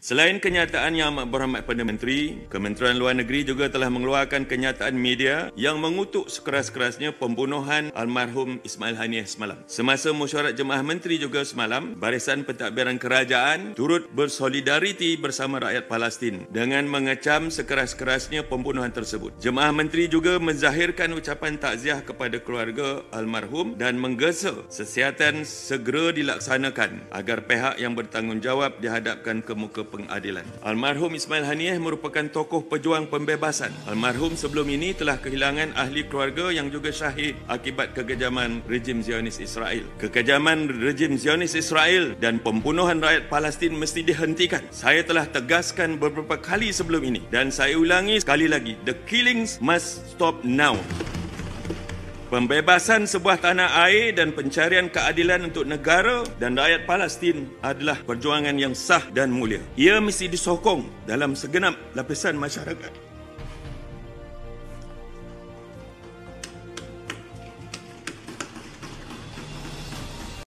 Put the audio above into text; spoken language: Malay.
Selain kenyataan yang amat berhormat Perdana Menteri, Kementerian Luar Negeri juga telah mengeluarkan kenyataan media yang mengutuk sekeras-kerasnya pembunuhan almarhum Ismail Haniyeh semalam. Semasa mesyuarat Jemaah Menteri juga semalam, Barisan Pentadbiran Kerajaan turut bersolidariti bersama rakyat Palestin dengan mengecam sekeras-kerasnya pembunuhan tersebut. Jemaah Menteri juga menzahirkan ucapan takziah kepada keluarga almarhum dan menggesa sesiatan segera dilaksanakan agar pihak yang bertanggungjawab dihadapkan ke muka pengadilan. Almarhum Ismail Haniyeh merupakan tokoh pejuang pembebasan. Almarhum sebelum ini telah kehilangan ahli keluarga yang juga syahid akibat kekejaman rejim Zionis Israel. Kekejaman rejim Zionis Israel dan pembunuhan rakyat Palestin mesti dihentikan. Saya telah tegaskan beberapa kali sebelum ini dan saya ulangi sekali lagi, the killings must stop now. Pembebasan sebuah tanah air dan pencarian keadilan untuk negara dan rakyat Palestin adalah perjuangan yang sah dan mulia. Ia mesti disokong dalam segenap lapisan masyarakat.